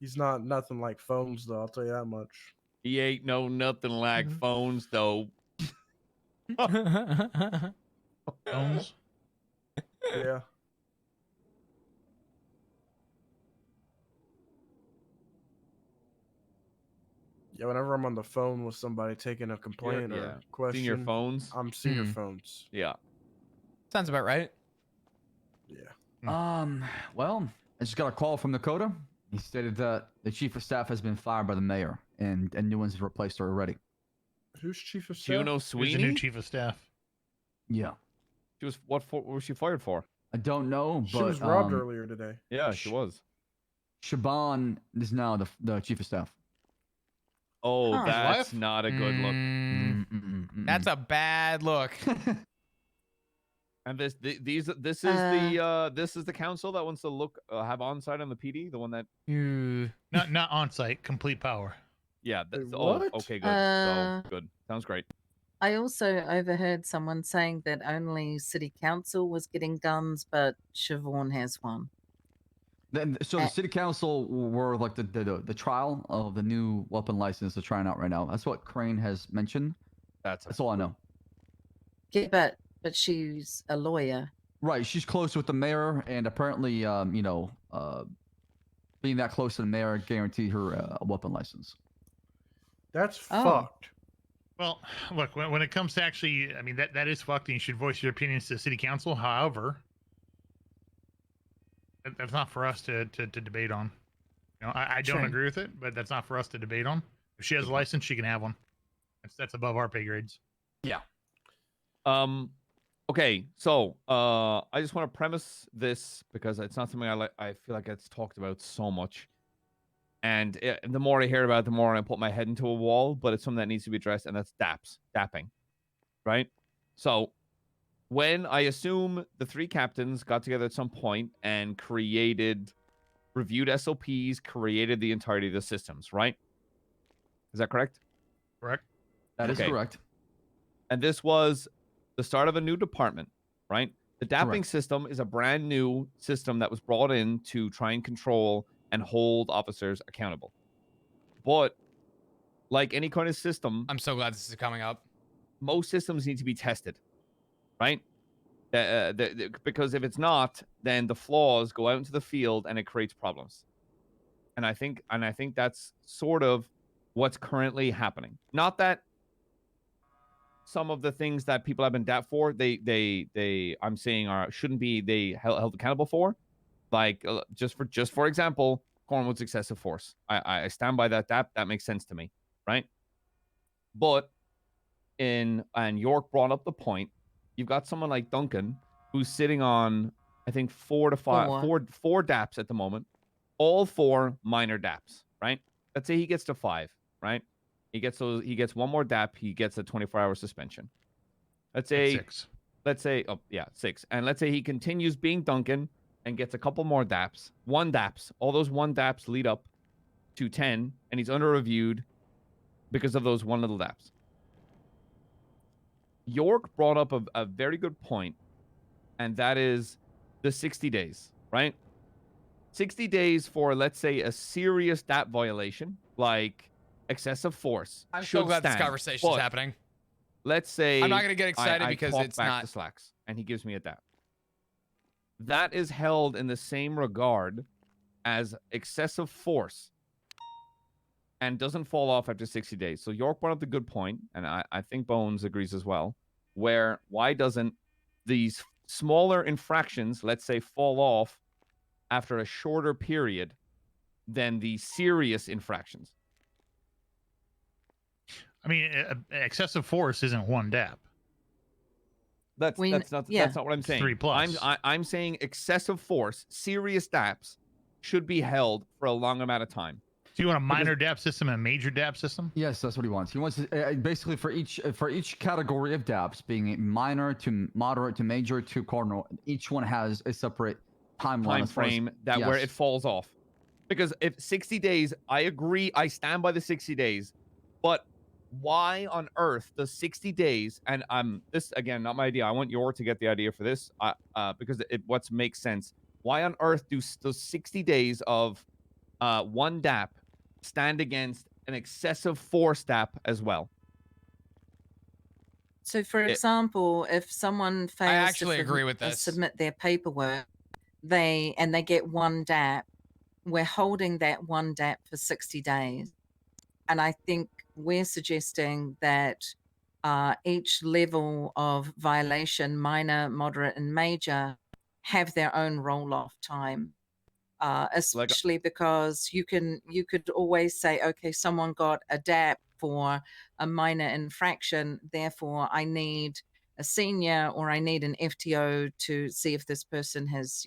He's not nothing like phones, though. I'll tell you that much. He ain't nothing like phones though. Phones. Yeah. Yeah, whenever I'm on the phone with somebody taking a complaint yeah. or question, Senior phones. I'm senior Hmm. phones. Yeah. Sounds about right. Yeah. Well, I just got a call from Dakota. He stated that the chief of staff has been fired by the mayor, and new ones have replaced her already. Who's chief of staff? Juno Who's Sweeney. the new chief of staff? Yeah. She was what was she fired for? I don't know, She but was robbed earlier today. Yeah, she was. Shaban is now the chief of staff. Oh, Huh. that's not a good look. That's a bad look. And this is this is the council that wants to look have onsite on the PD, the one that Not on site, complete power. yeah. Wait, Oh, what? okay, good. Uh, So good. Sounds great. I also overheard someone saying that only city council was getting guns, but Siobhan has one. So the city council were like the trial of the new weapon license they're trying out right now. That's what Crane has mentioned. That's all I know. Yeah, but she's a lawyer. Right, she's close with the mayor, and apparently, being that close to the mayor guaranteed her a weapon license. That's Oh. fucked. Well, look, when it comes to actually, I mean, that is fucked, and you should voice your opinions to the city council. However, that's not for us to debate on. You know, I don't True. agree with it, but that's not for us to debate on. If she has a license, she can have one. That's above our pay grades. Yeah. Okay, so I just want to premise this because it's not something I feel like it's talked about so much, and the more I hear about it, the more I put my head into a wall. But it's something that needs to be addressed, and that's dapping, right? So when I assume the three captains got together at some point and reviewed SOPs, created the entirety of the systems, right? Is that correct? Correct. That is correct. And this was the start of a new department, right? The dapping Correct. system is a brand new system that was brought in to try and control and hold officers accountable. But like any kind of system, I'm so glad this is coming up. most systems need to be tested, right? Because if it's not, then the flaws go out into the field and it creates problems. And I think that's sort of what's currently happening. Not that some of the things that people have been dapped for, I'm saying shouldn't be they held accountable for, like just for example, Cornwood's excessive force. I stand by that. That makes sense to me, right? But and York brought up the point. You've got someone like Duncan who's sitting on, I think, 4 DAPs at the moment, all 4 minor DAPs, right? Let's say he gets to 5, right? He gets one more DAP, he gets a 24-hour suspension. Let's say 6. Let's say 6. And let's say he continues being Duncan and gets a couple more DAPs. 1 DAPs. All those 1 DAPs lead up to 10, and he's under reviewed because of those 1 little DAPs. York brought up a very good point, and that is the 60 days, right? 60 days for, let's say, a serious DAP violation, like excessive force. I'm so glad this conversation is happening. Let's say I'm not going to get excited I because talk it's back not to Slacks, and he gives me a DAP. That is held in the same regard as excessive force and doesn't fall off after 60 days. So York brought up the good point, and I think Bones agrees as well, where why doesn't these smaller infractions, let's say, fall off after a shorter period than the serious infractions? I mean, excessive force isn't 1 DAP. That's not what I'm saying. 3+. I'm saying excessive force, serious DAPs, should be held for a long amount of time. So you want a minor DAP system and a major DAP system? Yes, that's what he wants. He wants basically for each category of DAPs, being minor to moderate to major to cardinal, each one has a separate timeline Time frame where it falls off. Because if 60 days, I agree, I stand by the 60 days, but why on earth does 60 days, and this again, not my idea, I want York to get the idea for this, because what makes sense. Why on earth do those 60 days of 1 DAP stand against an excessive force DAP as well? So, for example, if someone fails actually to agree with this. submit their paperwork, they get 1 DAP, we're holding that 1 DAP for 60 days. And I think we're suggesting that each level of violation, minor, moderate, and major, have their own roll off time. Especially because you could always say, okay, someone got a DAP for a minor infraction, therefore I need a senior or I need an FTO to see if this person has,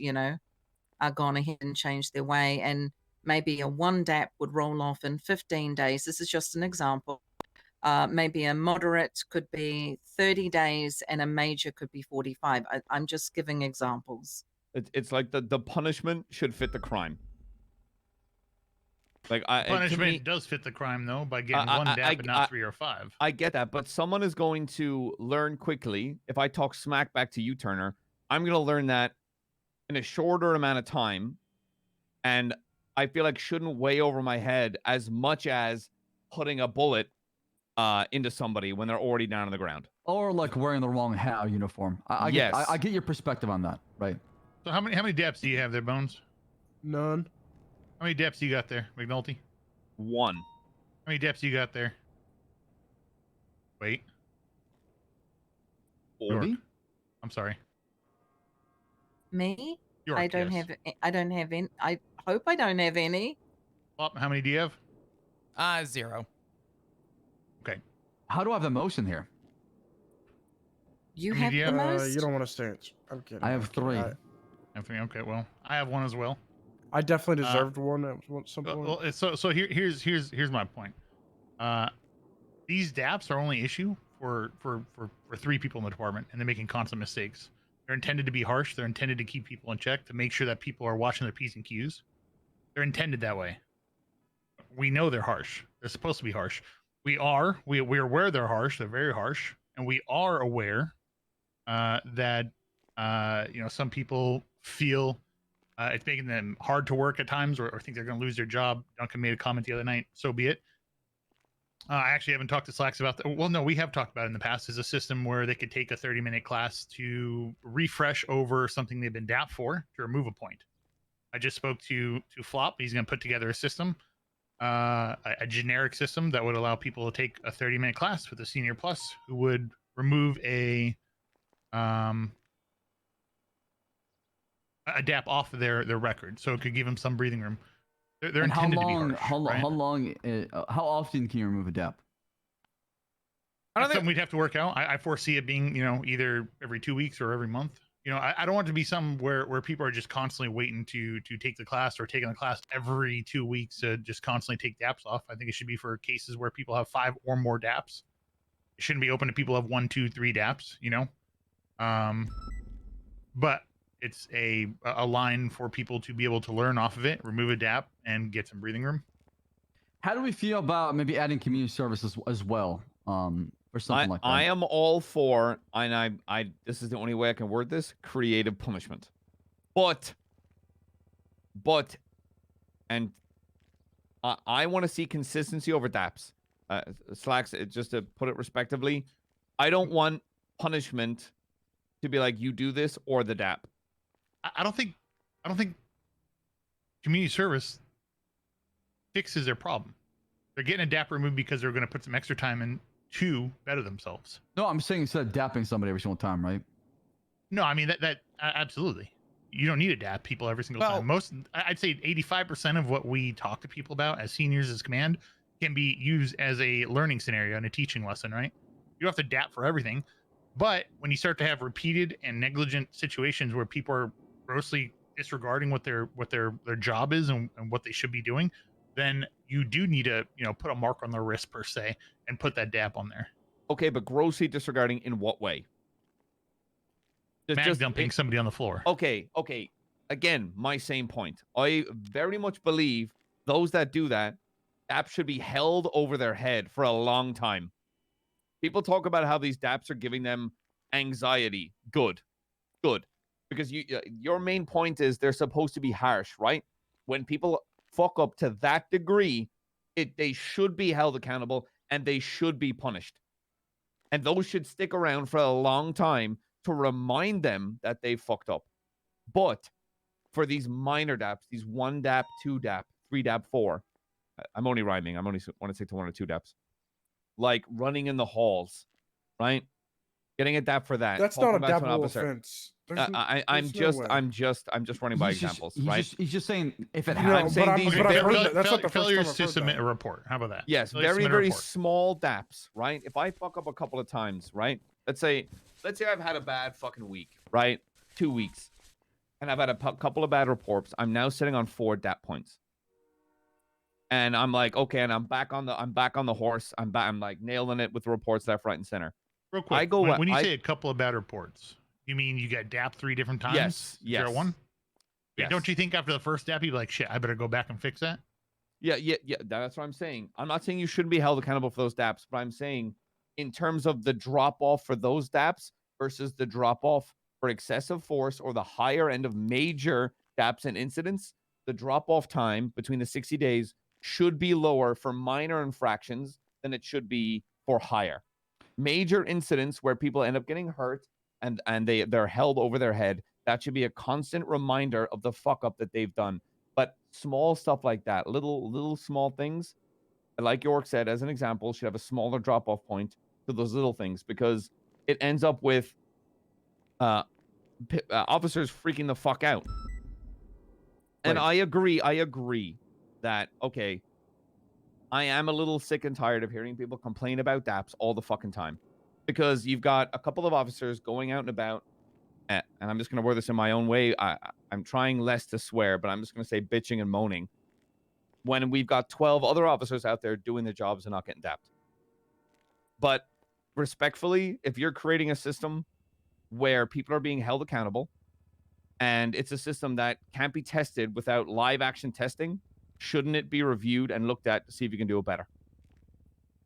gone ahead and changed their way. And maybe a 1 DAP would roll off in 15 days. This is just an example. Maybe a moderate could be 30 days and a major could be 45. I'm just giving examples. It's like the punishment should fit the crime. Like Punishment does fit the crime though by getting 1 DAP and not 3 or 5. I get that, but someone is going to learn quickly. If I talk smack back to you, Turner, I'm going to learn that in a shorter amount of time, and I feel like shouldn't weigh over my head as much as putting a bullet into somebody when they're already down on the ground. Or like wearing the wrong hat or uniform. I get your perspective on that, right? So how many DAPs do you have there, Bones? None. How many DAPs you got there, McNulty? 1. How many DAPs you got there? Wait. 40? I'm sorry. Me? York, I don't yes. have any. I hope I don't have any. Well, how many do you have? 0. Okay. How do I have the most in here? You have the most? You don't want to stay. I'm kidding. I have 3. I have 3. Okay, well, I have 1 as well. I definitely deserved one at some point. Well, so here's my point. These DAPs are only issue for 3 people in the department, and they're making constant mistakes. They're intended to be harsh. They're intended to keep people in check, to make sure that people are watching their P's and Q's. They're intended that way. We know they're harsh. They're supposed to be harsh. We're aware they're harsh. They're very harsh, and we are aware that some people feel it's making them hard to work at times, or think they're going to lose their job. Duncan made a comment the other night. So be it. I actually haven't talked to Slacks about that. Well, no, we have talked about it in the past. Is a system where they could take a 30-minute class to refresh over something they've been DAP for to remove a point. I just spoke to Flop. He's going to put together a system, a generic system that would allow people to take a 30-minute class with a senior plus who would remove a DAP off of their record, so it could give them some breathing room. They're intended to be harsh. How often can you remove a DAP? That's something we'd have to work out. I foresee it being, either every 2 weeks or every month. I don't want it to be something where people are just constantly waiting to take the class, or taking the class every 2 weeks to just constantly take DAPs off. I think it should be for cases where people have 5 or more DAPs. It shouldn't be open to people who have 1, 2, 3 DAPs, but it's a line for people to be able to learn off of it, remove a DAP, and get some breathing room. How do we feel about maybe adding community services as well, or something like that? I am all for, and I this is the only way I can word this, creative punishment. But, and I want to see consistency over DAPs. Slacks, just to put it respectively, I don't want punishment to be like, you do this or the DAP. I don't think community service fixes their problem. They're getting a DAP removed because they're going to put some extra time in to better themselves. No, I'm saying instead of dapping somebody every single time, right? No, I mean that absolutely. You don't need to DAP people every single time. I'd say 85% of what we talk to people about as seniors as command can be used as a learning scenario and a teaching lesson, right? You don't have to DAP for everything, but when you start to have repeated and negligent situations where people are grossly disregarding what their job is and what they should be doing, then you do need to put a mark on their wrist per se and put that DAP on there. Okay, but grossly disregarding in what way? Just dumping somebody on the floor. Okay. Again, my same point. I very much believe those that do that, DAPs should be held over their head for a long time. People talk about how these DAPs are giving them anxiety. Good. Because your main point is they're supposed to be harsh, right? When people fuck up to that degree, they should be held accountable and they should be punished. And those should stick around for a long time to remind them that they fucked up. But for these minor DAPs, these 1 DAP, 2 DAP, 3 DAP, 4, I'm only rhyming. I'm only want to stick to 1 or 2 DAPs. Like running in the halls, right? Getting a DAP for that. That's not a DAPable offense. I'm just running by examples, right? He's just saying if it No, happens. I'm saying these but I've heard that- that's not the first failures time I've to heard submit that. a report. How about that? Yes, Failures to very submit a very report. small DAPs, right? If I fuck up a couple of times, right? Let's say I've had a bad fucking week, right? 2 weeks, and I've had a couple of bad reports. I'm now sitting on 4 DAP points, and I'm like, okay, and I'm back on the horse. I'm like nailing it with the reports left, right, and center. Real quick, I go when you say a couple of bad reports, you mean you got DAP 3 different times? Yes, yes. 0-1? Yes. Don't you think after the first DAP, you'd be like, shit, I better go back and fix that? Yeah. That's what I'm saying. I'm not saying you shouldn't be held accountable for those DAPs, but I'm saying in terms of the drop off for those DAPs versus the drop off for excessive force or the higher end of major DAPs and incidents, the drop off time between the 60 days should be lower for minor infractions than it should be for higher. Major incidents where people end up getting hurt and they're held over their head, that should be a constant reminder of the fuck up that they've done. But small stuff like that, little small things, like York said, as an example, should have a smaller drop-off point to those little things, because it ends up with officers freaking the fuck out. And I agree that, okay, I am a little sick and tired of hearing people complain about DAPs all the fucking time, because you've got a couple of officers going out and about, and I'm just going to word this in my own way. I'm trying less to swear, but I'm just going to say bitching and moaning, when we've got 12 other officers out there doing their jobs and not getting dapped. But respectfully, if you're creating a system where people are being held accountable, and it's a system that can't be tested without live action testing, shouldn't it be reviewed and looked at to see if you can do it better?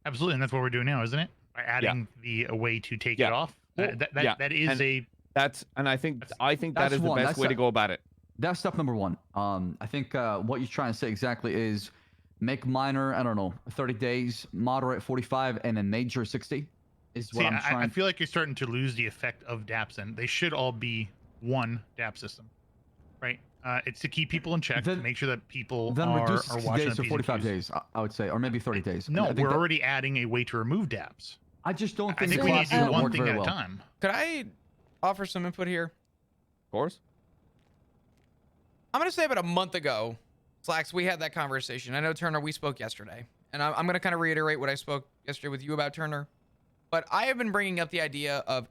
Absolutely, and that's what we're doing now, isn't it? By adding a way to take it off. That is and I think that is the best way to go about it. That's step number one. I think what you're trying to say exactly is make minor, I don't know, 30 days, moderate 45, and then major 60 is what I'm trying. I feel like you're starting to lose the effect of DAPs, and they should all be one DAP system, right? It's to keep people in check, to make sure that people are reduce 60 watching days to 45 days, I would say, or maybe 30 days. No, we're already adding a way to remove DAPs. I just don't think I think we need to do one thing at a time. Could I offer some input here? Of course. I'm going to say about a month ago, Slacks, we had that conversation. I know, Turner, we spoke yesterday. And I'm going to kind of reiterate what I spoke yesterday with you about, Turner. But I have been bringing up the idea of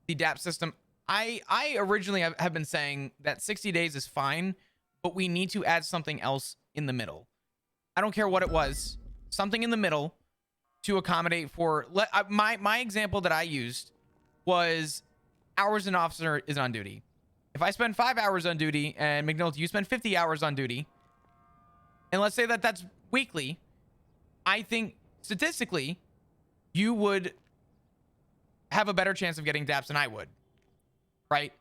the DAP system. I originally have been saying that 60 days is fine, but we need to add something else in the middle. I don't care what it was. Something in the middle to accommodate for... My example that I used was hours an officer is on duty. If I spend 5 hours on duty and McNulty, you spend 50 hours on duty, and let's say that that's weekly, I think statistically you would have a better chance of getting DAPs than I would, right?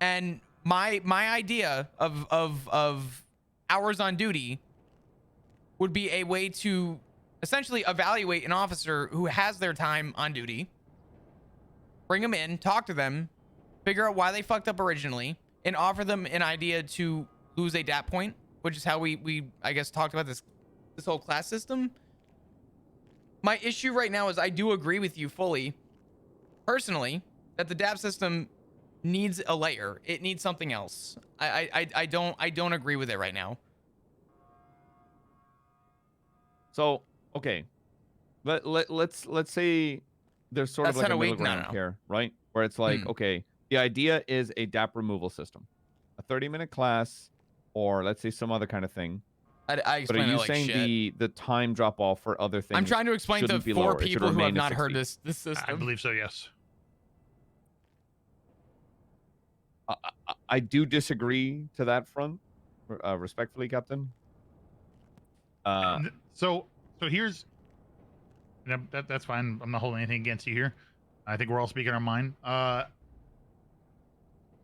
And my idea of hours on duty would be a way to essentially evaluate an officer who has their time on duty, bring them in, talk to them, figure out why they fucked up originally, and offer them an idea to lose a DAP point, which is how we I guess talked about this whole class system. My issue right now is I do agree with you fully, personally, that the DAP system needs a layer. It needs something else. I don't agree with it right now. So okay, let's say there's sort of like a middle ground here, right? Where it's like, okay, the idea is a DAP removal system, a 30-minute class, or let's say some other kind of thing. I but are you like saying shit. the time drop off for other things? I'm trying to explain to 4 people who have not heard this system. I believe so, yes. I do disagree to that front, respectfully, Captain. So here's, that's fine. I'm not holding anything against you here. I think we're all speaking our mind.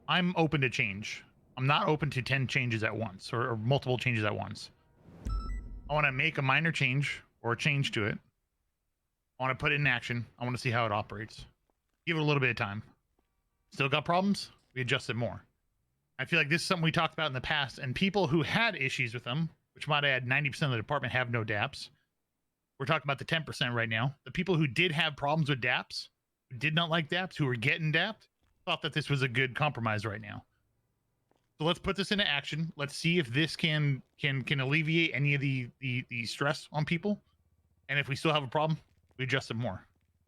I'm open to change. I'm not open to 10 changes at once or multiple changes at once. I want to make a minor change or a change to it. I want to put it in action. I want to see how it operates. Give it a little bit of time. Still got problems? We adjust it more. I feel like this is something we talked about in the past, and people who had issues with them, which might add 90% of the department, have no DAPs. We're talking about the 10% right now. The people who did have problems with DAPs, who did not like DAPs, who were getting DAPed, thought that this was a good compromise right now. So let's put this into action. Let's see if this can alleviate any of the stress on people. And if we still have a problem, we adjust it more.